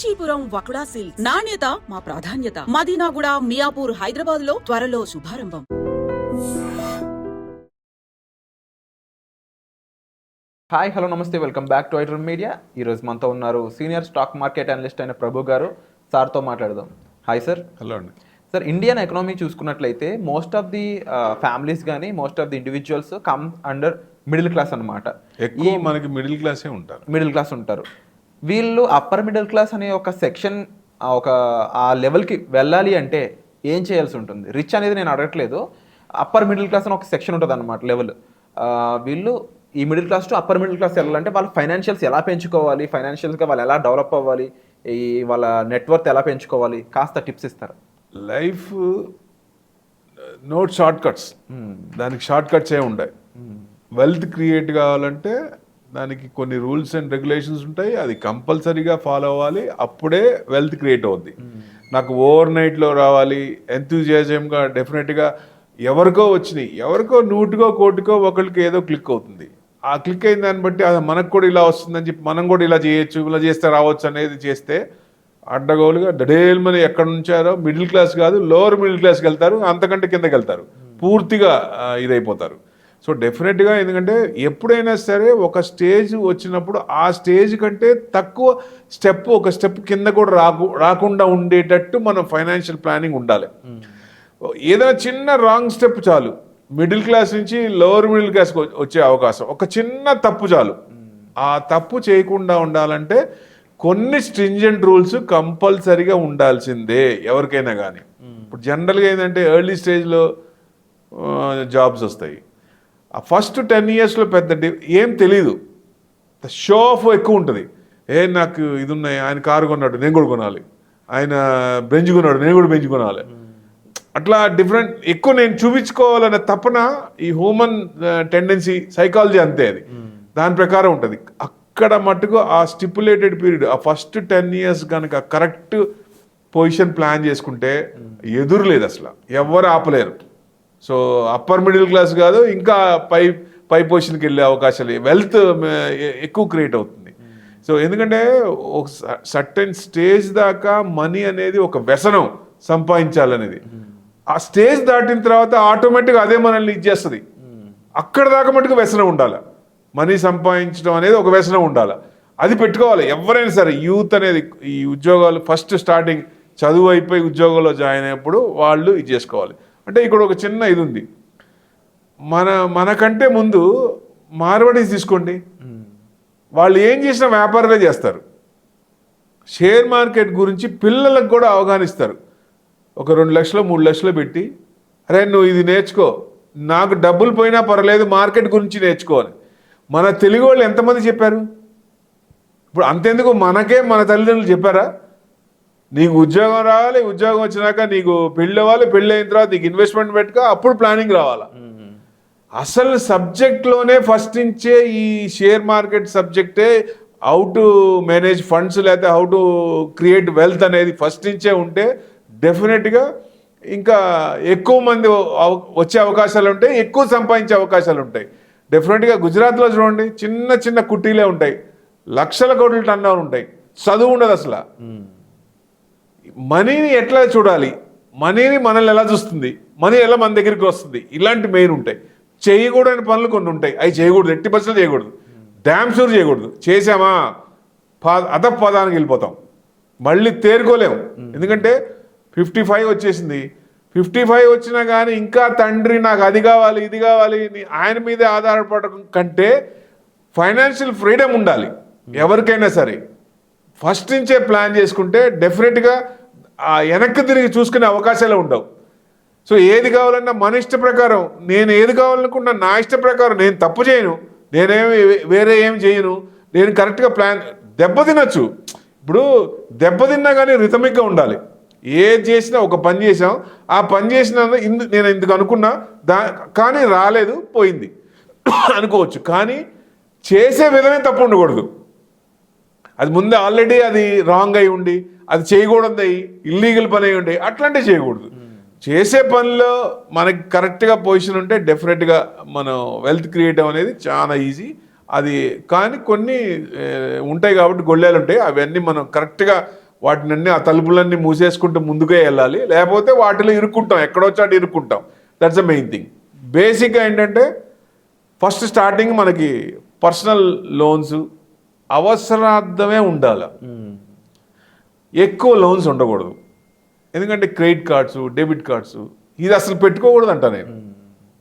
Kanchipuram వకుడా silks నాణ్యత మా ప్రాధాన్యత. మదీనాగూడ, మియాపూర్, హైదరాబాద్ లో త్వరలో శుభారంభం. హాయ్, హలో, నమస్తే, welcome back to iDream media. ఈరోజు మనతో ఉన్నారు సీనియర్ స్టాక్ మార్కెట్ అనలిస్ట్ అయిన ప్రభు గారు. సార్తో మాట్లాడదాం. Hi sir. హలో అండి. సార్, ఇండియన్ ఎకనామీ చూసుకున్నట్లయితే మోస్ట్ ఆఫ్ ది ఫ్యామిలీస్ కానీ most of the individuals come under middle class అనమాట. ఎక్కువ మనకి మిడిల్ క్లాసే ఉంటారు. మిడిల్ క్లాస్ ఉంటారు. వీళ్ళు అప్పర్ మిడిల్ క్లాస్ అనే ఒక సెక్షన్ ఆ లెవెల్కి వెళ్ళాలి అంటే ఏం చేయాల్సి ఉంటుంది? రిచ్ అనేది నేను అడగట్లేదు, అప్పర్ మిడిల్ క్లాస్ అని ఒక సెక్షన్ ఉంటుంది అనమాట, లెవెల్. వీళ్ళు ఈ middle class to upper middle class వెళ్ళాలంటే వాళ్ళ ఫైనాన్షియల్స్ ఎలా పెంచుకోవాలి, ఫైనాన్షియల్స్గా వాళ్ళు ఎలా డెవలప్ అవ్వాలి, వాళ్ళ నెట్వర్త్ ఎలా పెంచుకోవాలి, కాస్త టిప్స్ ఇస్తారు. లైఫ్ నోట్ షార్ట్ కట్స్, దానికి షార్ట్ కట్స్ ఏ ఉంటాయి. వెల్త్ క్రియేట్ కావాలంటే దానికి కొన్ని రూల్స్ అండ్ రెగ్యులేషన్స్ ఉంటాయి, అది కంపల్సరీగా ఫాలో అవ్వాలి, అప్పుడే వెల్త్ క్రియేట్ అవుద్ది. నాకు ఓవర్ నైట్లో రావాలి ఎంతూజియాజంగా డెఫినెట్గా ఎవరికో వచ్చినాయి, ఎవరికో నూటికో కోటికో ఒకరికి ఏదో క్లిక్ అవుతుంది. ఆ క్లిక్ అయిన దాన్ని బట్టి అది మనకు కూడా ఇలా వస్తుందని చెప్పి మనం కూడా ఇలా చేయొచ్చు, ఇలా చేస్తే రావచ్చు అనేది చేస్తే అడ్డగోలుగా డడేల్మని ఎక్కడ నుంచారో మిడిల్ క్లాస్ కాదు లోవర్ మిడిల్ క్లాస్కి వెళ్తారు, అంతకంటే కిందకి వెళ్తారు, పూర్తిగా ఇదైపోతారు. సో డెఫినెట్గా ఎందుకంటే ఎప్పుడైనా సరే ఒక స్టేజ్ వచ్చినప్పుడు ఆ స్టేజ్ కంటే తక్కువ స్టెప్, ఒక స్టెప్ కింద కూడా రాకుండా ఉండేటట్టు మనం ఫైనాన్షియల్ ప్లానింగ్ ఉండాలి. ఏదైనా చిన్న రాంగ్ స్టెప్ చాలు మిడిల్ క్లాస్ నుంచి లోవర్ మిడిల్ క్లాస్కి వచ్చే అవకాశం, ఒక చిన్న తప్పు చాలు. ఆ తప్పు చేయకుండా ఉండాలంటే కొన్ని స్ట్రింజెంట్ రూల్స్ కంపల్సరీగా ఉండాల్సిందే ఎవరికైనా కానీ. ఇప్పుడు జనరల్గా ఏంటంటే ఎర్లీ స్టేజ్లో జాబ్స్ వస్తాయి, ఆ ఫస్ట్ 10 yearsలో పెద్ద ఏం తెలీదు, షో ఆఫ్ ఎక్కువ ఉంటుంది. నాకు ఇది ఉన్నాయి, ఆయన కారు కొన్నాడు నేను కూడా కొనాలి, ఆయన బెంచ్ కొన్నాడు నేను కూడా బెంచ్ కొనాలి, అట్లా డిఫరెంట్ ఎక్కువ నేను చూపించుకోవాలనే తపన ఈ హ్యూమన్ టెండెన్సీ, సైకాలజీ అంతే, అది దాని ప్రకారం ఉంటుంది. అక్కడ మటుకు ఆ స్టిపులేటెడ్ పీరియడ్, ఆ ఫస్ట్ 10 years కనుక కరెక్ట్ పొజిషన్ ప్లాన్ చేసుకుంటే ఎదురు లేదు, అసలు ఎవరు ఆపలేరు. సో అప్పర్ మిడిల్ క్లాస్ కాదు, ఇంకా పై పొజిషన్కి వెళ్ళే అవకాశాలు, వెల్త్ ఎక్కువ క్రియేట్ అవుతుంది. సో ఎందుకంటే ఒక సర్టెన్ స్టేజ్ దాకా మనీ అనేది ఒక వ్యసనం సంపాదించాలనేది, ఆ స్టేజ్ దాటిన తర్వాత ఆటోమేటిక్గా అదే మనల్ని ఇచ్చేస్తుంది. అక్కడ దాకా మటుకు వ్యసనం ఉండాలి, మనీ సంపాదించడం అనేది ఒక వ్యసనం ఉండాలి, అది పెట్టుకోవాలి ఎవరైనా సరే. యూత్ అనేది ఈ ఉద్యోగాలు ఫస్ట్ స్టార్టింగ్ చదువు అయిపోయి ఉద్యోగంలో జాయిన్ అయినప్పుడు వాళ్ళు ఇది చేసుకోవాలి. అంటే ఇక్కడ ఒక చిన్న ఇది ఉంది, మనకంటే ముందు మార్వాడీస్ తీసుకోండి, వాళ్ళు ఏం చేసినా వ్యాపారాలే చేస్తారు. షేర్ మార్కెట్ గురించి పిల్లలకు కూడా అవగాహనిస్తారు. ఒక 2 లక్షలు 3 లక్షలు పెట్టి, అరే నువ్వు ఇది నేర్చుకో, నాకు డబ్బులు పోయినా పర్వాలేదు మార్కెట్ గురించి నేర్చుకో అని మన తెలుగు వాళ్ళు ఎంతమంది చెప్పారు? ఇప్పుడు అంతెందుకు, మనకే మన తల్లిదండ్రులు చెప్పారా? నీకు ఉద్యోగం రావాలి, ఉద్యోగం వచ్చినాక నీకు పెళ్ళి అవ్వాలి, పెళ్ళి అయిన తర్వాత నీకు ఇన్వెస్ట్మెంట్ పెట్టుకో, అప్పుడు ప్లానింగ్ రావాలా. అసలు సబ్జెక్ట్లోనే ఫస్ట్ నుంచే ఈ షేర్ మార్కెట్ సబ్జెక్టే, హౌ టు మేనేజ్ ఫండ్స్ లేకపోతే హౌ టు క్రియేట్ వెల్త్ అనేది ఫస్ట్ నుంచే ఉంటే డెఫినెట్గా ఇంకా ఎక్కువ మంది వచ్చే అవకాశాలు ఉంటాయి, ఎక్కువ సంపాదించే అవకాశాలు ఉంటాయి. డెఫినెట్గా గుజరాత్లో చూడండి, చిన్న చిన్న కుట్టీలే ఉంటాయి, లక్షల కోట్ల టర్నోవర్ ఉంటాయి, చదువు ఉండదు అసలు. మనీని ఎట్లా చూడాలి, మనీని మనల్ని ఎలా చూస్తుంది, మనీ ఎలా మన దగ్గరికి వస్తుంది, ఇలాంటి మెయిన్ ఉంటాయి. చేయకూడని పనులు కొన్ని ఉంటాయి, అవి చేయకూడదు, 80% చేయకూడదు, డ్యామ్ షూర్ చేయకూడదు. చేసామా అధపదానికి వెళ్ళిపోతాం, మళ్ళీ తేరుకోలేము. ఎందుకంటే 55 వచ్చేసింది, 55 వచ్చినా కానీ ఇంకా తండ్రి నాకు అది కావాలి ఇది కావాలి ఆయన మీదే ఆధారపడడం కంటే ఫైనాన్షియల్ ఫ్రీడమ్ ఉండాలి ఎవరికైనా సరే. ఫస్ట్ నుంచే ప్లాన్ చేసుకుంటే డెఫినెట్గా వెనక్కి తిరిగి చూసుకునే అవకాశాలు ఉండవు. సో ఏది కావాలన్నా మన ఇష్ట ప్రకారం, నేను ఏది కావాలనుకున్నా నా ఇష్ట ప్రకారం, నేను తప్పు చేయను, నేనేమి వేరే ఏం చేయను, నేను కరెక్ట్గా ప్లాన్. దెబ్బతినొచ్చు, ఇప్పుడు దెబ్బతిన్నా కానీ రిథమిక్గా ఉండాలి. ఏది చేసినా ఒక పని చేసాం, ఆ పని చేసిన నేను ఇందుకు అనుకున్నా కానీ రాలేదు పోయింది అనుకోవచ్చు, కానీ చేసే విధమే తప్పు ఉండకూడదు. అది ముందే ఆల్రెడీ అది రాంగ్ అయి ఉండి, అది చేయకూడదు అయ్యి ఇల్లీగల్ పని అయి ఉండి అట్లాంటివి చేయకూడదు. చేసే పనిలో మనకి కరెక్ట్గా పొజిషన్ ఉంటే డెఫినెట్గా మనం వెల్త్ క్రియేట్ అనేది చాలా ఈజీ. అది కానీ కొన్ని ఉంటాయి కాబట్టి గొళ్ళేలు ఉంటాయి, అవన్నీ మనం కరెక్ట్గా వాటిని ఆ తలుపులన్నీ మూసేసుకుంటూ ముందుకే వెళ్ళాలి, లేకపోతే వాటిలో ఇరుక్కుంటాం, ఎక్కడో చాటు ఇరుక్కుంటాం. That's the main thing. బేసిక్గా ఏంటంటే ఫస్ట్ స్టార్టింగ్ మనకి పర్సనల్ లోన్స్ అవసరార్థమే ఉండాలి, ఎక్కువ లోన్స్ ఉండకూడదు. ఎందుకంటే క్రెడిట్ కార్డ్స్, డెబిట్ కార్డ్స్ ఇది అసలు పెట్టుకోకూడదు అంట నేను.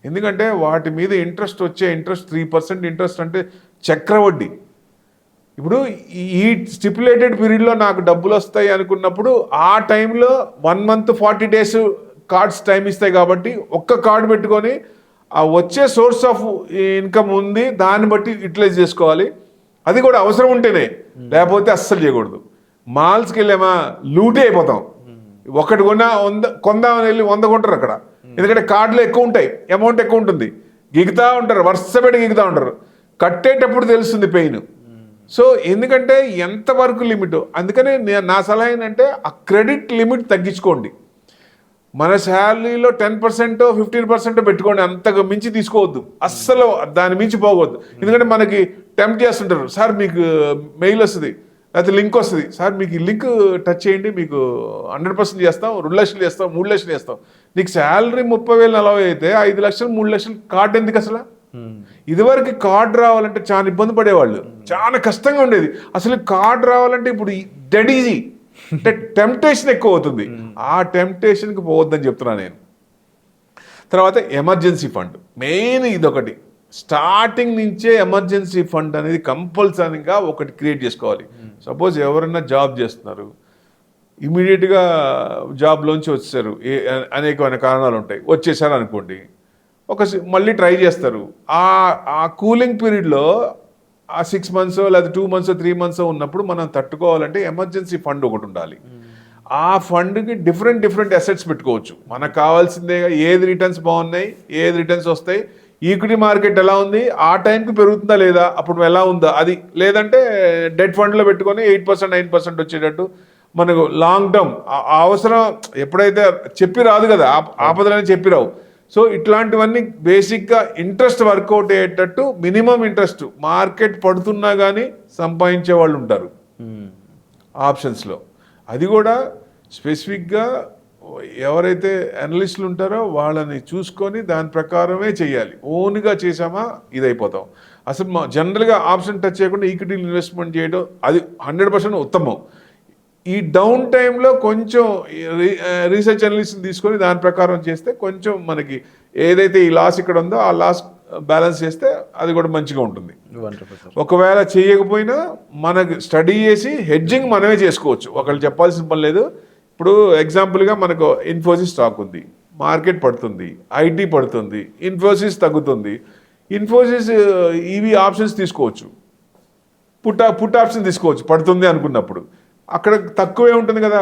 ఎందుకంటే వాటి మీద ఇంట్రెస్ట్ 3% ఇంట్రెస్ట్ అంటే చక్రవడ్డీ. ఇప్పుడు ఈ స్టిపులేటెడ్ పీరియడ్లో నాకు డబ్బులు వస్తాయి అనుకున్నప్పుడు ఆ టైంలో 1 month 40 days కార్డ్స్ టైం ఇస్తాయి కాబట్టి ఒక్క కార్డు పెట్టుకొని ఆ వచ్చే సోర్స్ ఆఫ్ ఇన్కమ్ ఉంది దాన్ని బట్టి యూటిలైజ్ చేసుకోవాలి. అది కూడా అవసరం ఉంటేనే, లేకపోతే అస్సలు చేయకూడదు. మాల్స్కి వెళ్ళామా లూటే అయిపోతాం. ఒకటి కొందామని వెళ్ళి 100 కొంటారు అక్కడ. ఎందుకంటే కార్డులు ఎక్కువ ఉంటాయి, అమౌంట్ ఎక్కువ ఉంటుంది, గిగుతా ఉంటారు, వరుసపెట్టి గిగుతా ఉంటారు. కట్టేటప్పుడు తెలుస్తుంది పెయిన్. సో ఎందుకంటే ఎంతవరకు లిమిట్, అందుకనే నా సలహా ఏంటంటే ఆ క్రెడిట్ లిమిట్ తగ్గించుకోండి. మన శాలరీలో 10% 15% పెట్టుకోండి, అంతకు మించి తీసుకోవద్దు, అస్సలు దాని మించి పోవద్దు. ఎందుకంటే మనకి టెంప్ట్ చేస్తుంటారు, సార్ మీకు మెయిల్ వస్తుంది లేకపోతే లింక్ వస్తుంది, సార్ మీకు ఈ లింక్ టచ్ చేయండి, మీకు 100% చేస్తాం, 2 లక్షలు చేస్తాం, 3 లక్షలు చేస్తాం. నీకు శాలరీ 30,000 అలా అయితే 5 లక్షలు 3 లక్షలు కార్డు ఎందుకు అసలు? ఇదివరకు కార్డు రావాలంటే చాలా ఇబ్బంది పడేవాళ్ళు, చాలా కష్టంగా ఉండేది. అసలు కార్డు రావాలంటే ఇప్పుడు డెడ్ ఈజీ. అంటే టెంప్టేషన్ ఎక్కువ అవుతుంది, ఆ టెంప్టేషన్కి పోవద్దని చెప్తున్నా నేను. తర్వాత ఎమర్జెన్సీ ఫండ్ మెయిన్, ఇదొకటి స్టార్టింగ్ నుంచే ఎమర్జెన్సీ ఫండ్ అనేది కంపల్సరీగా ఒకటి క్రియేట్ చేసుకోవాలి. సపోజ్ ఎవరైనా జాబ్ చేస్తున్నారు, ఇమీడియట్గా జాబ్లోంచి వచ్చేసారు, అనేకమైన కారణాలు ఉంటాయి, వచ్చేసారు అనుకోండి, మళ్ళీ ట్రై చేస్తారు. ఆ కూలింగ్ పీరియడ్లో ఆ 6 months లేదా 2 months 3 months ఉన్నప్పుడు మనం తట్టుకోవాలంటే ఎమర్జెన్సీ ఫండ్ ఒకటి ఉండాలి. ఆ ఫండ్కి డిఫరెంట్ అసెట్స్ పెట్టుకోవచ్చు. మనకు కావాల్సిందే ఏది రిటర్న్స్ బాగున్నాయి, ఏది రిటర్న్స్ వస్తాయి, ఈక్విటీ మార్కెట్ ఎలా ఉంది, ఆ టైంకి పెరుగుతుందా లేదా, అప్పుడు ఎలా ఉందా అది, లేదంటే డెట్ ఫండ్లో పెట్టుకొని 8% 9% వచ్చేటట్టు మనకు లాంగ్ టర్మ్ అవసరం ఎప్పుడైతే చెప్పి రాదు కదా, ఆపదలని చెప్పి రావు. సో ఇట్లాంటివన్నీ బేసిక్గా ఇంట్రెస్ట్ వర్కౌట్ అయ్యేటట్టు మినిమం ఇంట్రెస్ట్ మార్కెట్ పడుతున్నా కానీ సంపాదించే వాళ్ళు ఉంటారు ఆప్షన్స్లో. అది కూడా స్పెసిఫిక్గా ఎవరైతే అనలిస్టులు ఉంటారో వాళ్ళని చూసుకొని దాని ప్రకారమే చేయాలి. ఓన్గా చేసామా ఇదైపోతాం. అసలు జనరల్గా ఆప్షన్ టచ్ చేయకుండా ఈక్విటీలు ఇన్వెస్ట్మెంట్ చేయడం అది 100% ఉత్తమం. ఈ డౌన్ టైంలో కొంచెం రీసెర్చ్ అనలిస్ట్ తీసుకొని దాని ప్రకారం చేస్తే కొంచెం మనకి ఏదైతే ఈ లాస్ ఇక్కడ ఉందో ఆ లాస్ బ్యాలెన్స్ చేస్తే అది కూడా మంచిగా ఉంటుంది. ఒకవేళ చేయకపోయినా మనకి స్టడీ చేసి హెడ్జింగ్ మనమే చేసుకోవచ్చు, ఒకళ్ళు చెప్పాల్సిన పని లేదు. ఇప్పుడు ఎగ్జాంపుల్గా మనకు ఇన్ఫోసిస్ స్టాక్ ఉంది, మార్కెట్ పడుతుంది, ఐటీ పడుతుంది, ఇన్ఫోసిస్ తగ్గుతుంది. ఇన్ఫోసిస్ ఈవీ ఆప్షన్స్ తీసుకోవచ్చు, పుట్ ఆప్షన్ తీసుకోవచ్చు పడుతుంది అనుకున్నప్పుడు. అక్కడ తక్కువే ఉంటుంది కదా,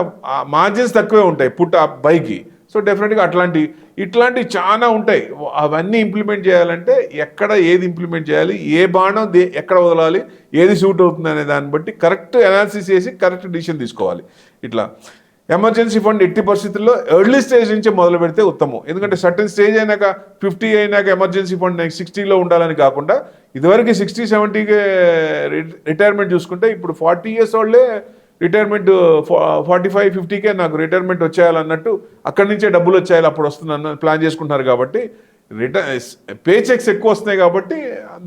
మార్జిన్స్ తక్కువే ఉంటాయి పుట్ బైకి. సో డెఫినెట్గా ఇట్లాంటివి చాలా ఉంటాయి. అవన్నీ ఇంప్లిమెంట్ చేయాలంటే ఎక్కడ ఏది ఇంప్లిమెంట్ చేయాలి, ఏ బాణం ఎక్కడ వదలాలి, ఏది సూట్ అవుతుంది అనే దాన్ని బట్టి కరెక్ట్ అనాలిసిస్ చేసి కరెక్ట్ డిసిషన్ తీసుకోవాలి. ఇట్లా ఎమర్జెన్సీ ఫండ్ ఎట్టి పరిస్థితుల్లో ఎర్లీ స్టేజ్ నుంచి మొదలు పెడితే ఉత్తమం. ఎందుకంటే సర్టన్ స్టేజ్ అయినాక 50 అయినాక ఎమర్జెన్సీ ఫండ్ 60లో ఉండాలని కాకుండా ఇదివరకు 60-70కే రిటైర్మెంట్ చూసుకుంటే ఇప్పుడు 40 years వాళ్ళే రిటైర్మెంట్ 45-50కే నాకు రిటైర్మెంట్ వచ్చేయాలన్నట్టు అక్కడి నుంచే డబ్బులు వచ్చేయాలి అప్పుడు వస్తుందన్న ప్లాన్ చేసుకుంటున్నారు. కాబట్టి పే చెక్స్ ఎక్కువ వస్తున్నాయి కాబట్టి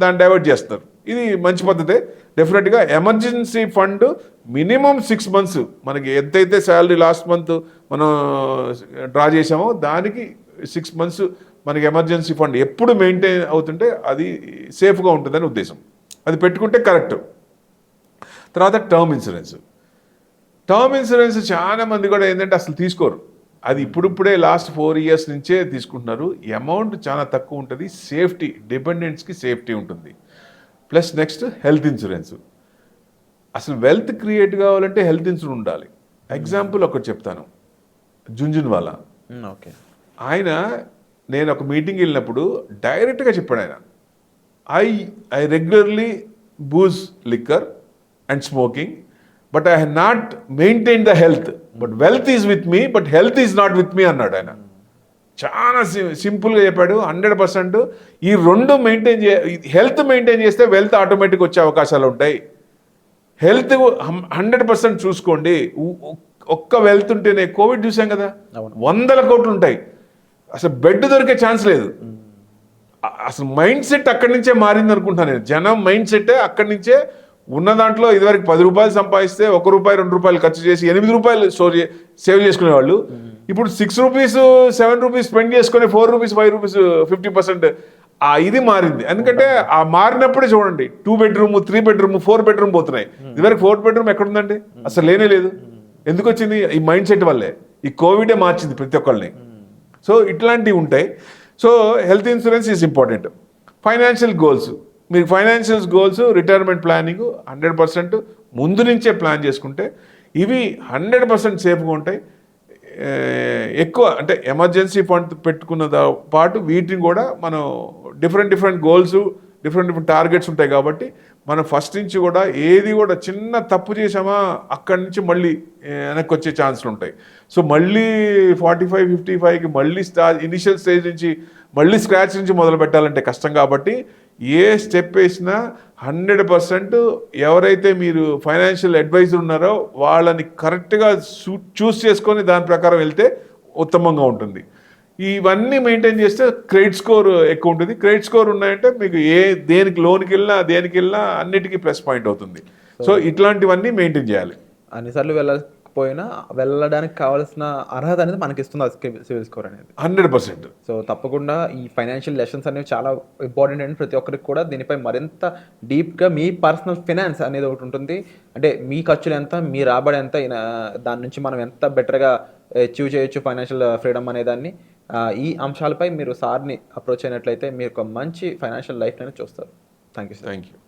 దాన్ని డైవర్ట్ చేస్తారు. ఇది మంచి పద్ధతే. డెఫినెట్గా ఎమర్జెన్సీ ఫండ్ మినిమం 6 months మనకి ఎంతైతే శాలరీ లాస్ట్ మంత్ మనం డ్రా చేసామో దానికి 6 months మనకి ఎమర్జెన్సీ ఫండ్ ఎప్పుడు మెయింటైన్ అవుతుంటే అది సేఫ్గా ఉంటుందని ఉద్దేశం. అది పెట్టుకుంటే కరెక్ట్. తర్వాత టర్మ్ ఇన్సూరెన్స్ చాలా మంది కూడా ఏంటంటే అసలు తీసుకోరు. అది ఇప్పుడిప్పుడే లాస్ట్ 4 years నుంచే తీసుకుంటున్నారు. అమౌంట్ చాలా తక్కువ ఉంటుంది, సేఫ్టీ డిపెండెంట్స్కి సేఫ్టీ ఉంటుంది. Plus next health insurance. అసలు వెల్త్ క్రియేట్ కావాలంటే హెల్త్ ఇన్సూరెన్స్ ఉండాలి. ఎగ్జాంపుల్ ఒకటి చెప్తాను, జుంజున్వాలా. ఓకే, ఆయన నేను ఒక మీటింగ్ వెళ్ళినప్పుడు డైరెక్ట్గా చెప్పాడు ఆయన, I regularly booze liquor and smoking but I have not maintain the health, but wealth is with me but health is not with me అన్నాడు ఆయన. చాలా సింపుల్గా చెప్పాడు. 100% ఈ రెండు హెల్త్ మెయింటైన్ చేస్తే వెల్త్ ఆటోమేటిక్ వచ్చే అవకాశాలు ఉంటాయి. హెల్త్ 100% చూసుకోండి. ఒక్క వెల్త్ ఉంటేనే కోవిడ్ చూసాం కదా, అవును. 100 కోట్లు ఉంటాయి, అసలు బెడ్ దొరికే ఛాన్స్ లేదు. అసలు మైండ్ సెట్ అక్కడి నుంచే మారింది అనుకుంటాను నేను. జనం మైండ్ సెట్టే అక్కడి నుంచే ఉన్న దాంట్లో ఇదివరకు 10 రూపాయలు సంపాదిస్తే 1 రూపాయి 2 రూపాయలు ఖర్చు చేసి 8 రూపాయలు సేవ్ చేసుకునేవాళ్ళు. ఇప్పుడు 6 రూపీస్ 7 రూపీస్ స్పెండ్ చేసుకుని 4 రూపీస్ 5 రూపీస్ 50% ఇది మారింది. ఎందుకంటే ఆ మారినప్పుడే చూడండి 2 బెడ్రూమ్ 3 బెడ్రూమ్ 4 బెడ్రూమ్ పోతున్నాయి. ఇదివరకు 4 బెడ్రూమ్ ఎక్కడుందండి, అసలు లేనే లేదు. ఎందుకు వచ్చింది? ఈ మైండ్ సెట్ వల్లే. ఈ కోవిడే మార్చింది ప్రతి ఒక్కళ్ళని. సో ఇట్లాంటివి ఉంటాయి. So health insurance is important. Financial goals, మీరు ఫైనాన్షియల్ గోల్స్ రిటైర్మెంట్ ప్లానింగ్ 100% ముందు నుంచే ప్లాన్ చేసుకుంటే ఇవి 100% సేఫ్గా ఉంటాయి. ఎక్కువ అంటే ఎమర్జెన్సీ ఫండ్ పెట్టుకున్న పాటు వీటిని కూడా మనం డిఫరెంట్ గోల్స్ డిఫరెంట్ టార్గెట్స్ ఉంటాయి కాబట్టి మనం ఫస్ట్ నుంచి కూడా ఏది కూడా చిన్న తప్పు చేసామా అక్కడి నుంచి మళ్ళీ వెనక్కి వచ్చే ఛాన్సులు ఉంటాయి. సో మళ్ళీ 45-55కి మళ్ళీ ఇనిషియల్ స్టేజ్ నుంచి మళ్ళీ స్క్రాచ్ నుంచి మొదలు పెట్టాలంటే కష్టం. కాబట్టి ఏ స్టెప్ వేసినా 100% ఎవరైతే మీరు ఫైనాన్షియల్ అడ్వైజర్ ఉన్నారో వాళ్ళని కరెక్ట్గా చూస్ చేసుకొని దాని ప్రకారం వెళ్తే ఉత్తమంగా ఉంటుంది. ఇవన్నీ మెయింటైన్ చేస్తే క్రెడిట్ స్కోర్ ఎక్కువ ఉంటుంది. క్రెడిట్ స్కోర్ ఉన్నాయంటే మీకు దేనికి లోన్కి వెళ్ళినా అన్నిటికీ ప్లస్ పాయింట్ అవుతుంది. సో ఇట్లాంటివన్నీ మెయింటైన్ చేయాలి. అన్నిసార్లు వెళ్ళకపోయినా వెళ్ళడానికి కావాల్సిన అర్హత అనేది మనకి ఇస్తుంది సివిల్ స్కోర్ అనేది 100%. సో తప్పకుండా ఈ ఫైనాన్షియల్ లెసన్స్ అనేవి చాలా ఇంపార్టెంట్ అండి ప్రతి ఒక్కరికి కూడా. దీనిపై మరింత డీప్గా మీ పర్సనల్ ఫినాన్స్ అనేది ఒకటి ఉంటుంది. అంటే మీ ఖర్చులు ఎంత, మీ రాబడి ఎంత, దాని నుంచి మనం ఎంత బెటర్గా అచీవ్ చేయొచ్చు ఫైనాన్షియల్ ఫ్రీడమ్ అనేదాన్ని, ఈ అంశాలపై మీరు సార్ని అప్రోచ్ అయినట్లయితే మీరు ఒక మంచి ఫైనాన్షియల్ లైఫ్ అనేది చూస్తారు. Thank you.